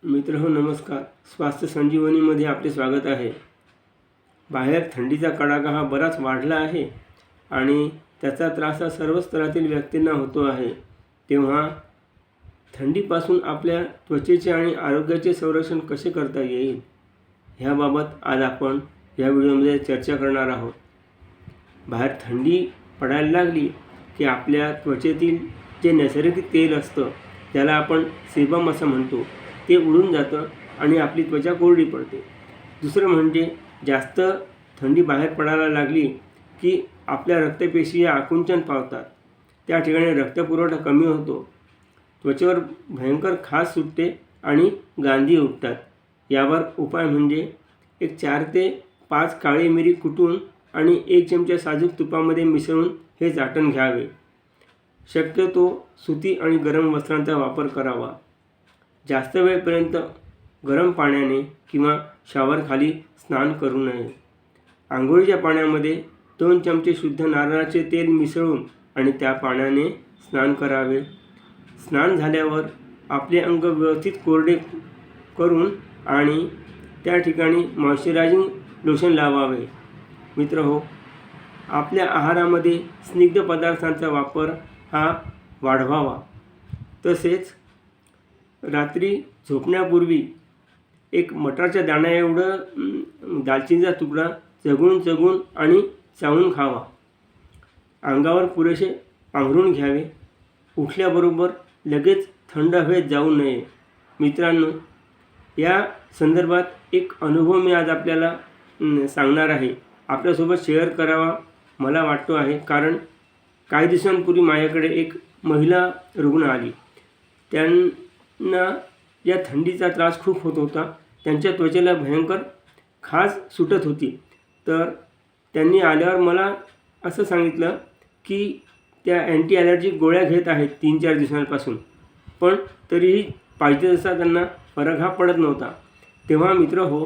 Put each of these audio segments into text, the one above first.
मित्रहो नमस्कार. स्वास्थ्य संजीवनीमध्ये आपले स्वागत आहे. बाहेर थंडीचा कडाका हा बराच वाढला आहे आणि त्याचा त्रास हा सर्व स्तरातील व्यक्तींना होतो आहे. तेव्हा थंडीपासून आपल्या त्वचेचे आणि आरोग्याचे संरक्षण कसे करता येईल ह्याबाबत आज आपण या व्हिडिओमध्ये चर्चा करणार आहोत. बाहेर थंडी पडायला लागली की आपल्या त्वचेतील जे नैसर्गिक तेल असतं त्याला आपण सेबम असं म्हणतो, ते उडून जातं आणि आपली त्वचा कोरडी पडते. दुसरं म्हणजे जास्त थंडी बाहेर पडायला लागली की आपल्या रक्तपेशी या आकुंचन पावतात, त्या ठिकाणी रक्तपुरवठा कमी होतो, त्वचेवर भयंकर खाज सुटते आणि गांधी उठतात. यावर उपाय म्हणजे एक 4 ते 5 काळी मिरी कुटून आणि 1 चमचा साजूक तुपामध्ये मिसळून हे चाटण घ्यावे. शक्यतो सुती आणि गरम वस्त्रांचा वापर करावा. जास्त वेळपर्यंत गरम पाण्याने किंवा शॉवरखाली स्नान करू नये. आंघोळीच्या पाण्यामध्ये 2 चमचे शुद्ध नारळाचे तेल मिसळून आणि त्या पाण्याने स्नान करावे. स्नान झाल्यावर आपले अंग व्यवस्थित कोरडे करून आणि त्या ठिकाणी मॉइश्चरायझिंग लोशन लावावे. मित्रहो, आपल्या आहारामध्ये स्निग्ध पदार्थांचा वापर हा वाढवावा. तसेच रात्री झोपण्यापूर्वी एक मटारच्या दाण्याएवढं दालचिनीचा तुकडा चगून आणि चावून खावा. अंगावर पुरेसे पांघरून घ्यावे. उठल्याबरोबर लगेच थंड हवेत जाऊ नये. मित्रांनो, या संदर्भात एक अनुभव मी आज आपल्याला सांगणार आहे, आपल्यासोबत शेअर करावा मला वाटतो आहे. कारण काही दिवसांपूर्वी माझ्याकडे एक महिला रुग्ण आली. त्यांना या थंडीचा त्रास खूप होत होता. त्यांच्या त्वचेला भयंकर खाज सुटत होती. तर त्यांनी आल्यावर मला असं सांगितलं की त्या अँटी ॲलर्जिक गोळ्या घेत आहेत 3-4 दिवसांपासून, पण तरीही पाहिजे तसा त्यांना फरक हा पडत नव्हता. तेव्हा मित्रहो,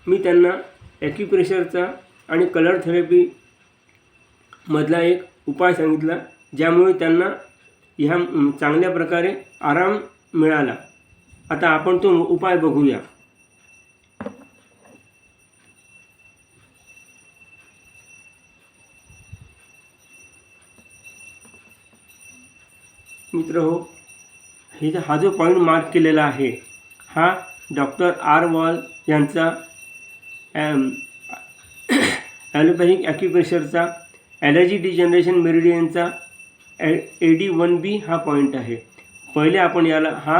मी त्यांना ॲक्युप्रेशरचा आणि कलर थेरपी मधला एक उपाय सांगितला, ज्यामुळे त्यांना ह्या चांगल्या प्रकारे आराम मिळाला. आता आपण तो उपाय बघूया. मित्रहो, हा जो पॉईंट मार्क केलेला आहे हा डॉक्टर आर वॉल यांचा ॲलोपॅथिक ॲक्युप्रेशरचा ॲलर्जी डिजनरेशन मेरिडियनचा AD1B हा पॉईंट आहे. पहिले आपण याला हा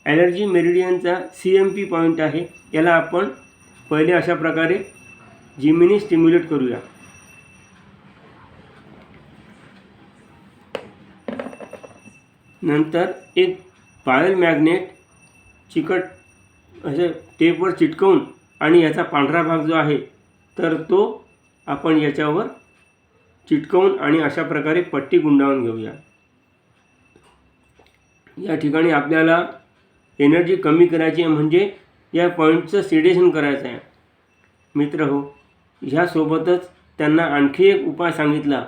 ॲलर्जी मेरिडियनचा CMP पॉईंट आहे. याला आपण पहिले अशा प्रकारे जिमिनी स्टिम्युलेट करूया. नंतर एक पायल मॅग्नेट चिकट असे टेपवर चिटकवून आणि याचा पांढरा भाग जो आहे तर तो आपण याच्यावर चिटकवून आणि अशा प्रकारे पट्टी गुंडाळून घेऊया. या ठिकाणी आपल्याला एनर्जी कमी करायची आहे, म्हणजे या पॉईंटचं सिडेशन करायचं आहे. मित्रहो, ह्यासोबतच त्यांना आणखी एक उपाय सांगितला.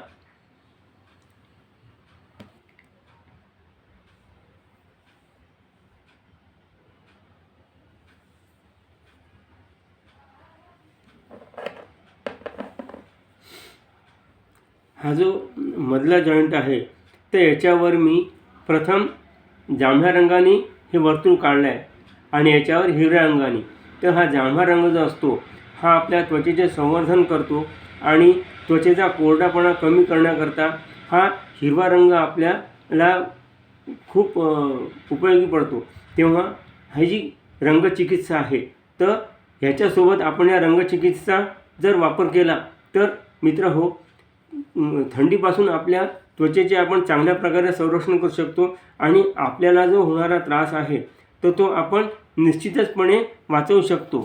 हा जो मधला जॉईंट आहे तर याच्यावर मी प्रथम जांभळ्या रंगाने हे वर्तुळ काढलं आहे आणि याच्यावर हिरव्या रंगाने. तर हा जांभळा रंग जो असतो हा आपल्या त्वचेचे संवर्धन करतो आणि त्वचेचा कोरडापणा कमी करण्याकरता हा हिरवा रंग आपल्याला खूप उपयोगी पडतो. तेव्हा ही जी रंगचिकित्सा आहे तर ह्याच्यासोबत आपण या रंगचिकित्सा जर वापर केला तर मित्रहो, थंडीपासून आपल्या त्वचेचे आपण चांगल्या प्रकारे संरक्षण करू शकतो आणि आपल्याला जो होणारा त्रास आहे तर तो आपण निश्चितचपणे वाचवू शकतो.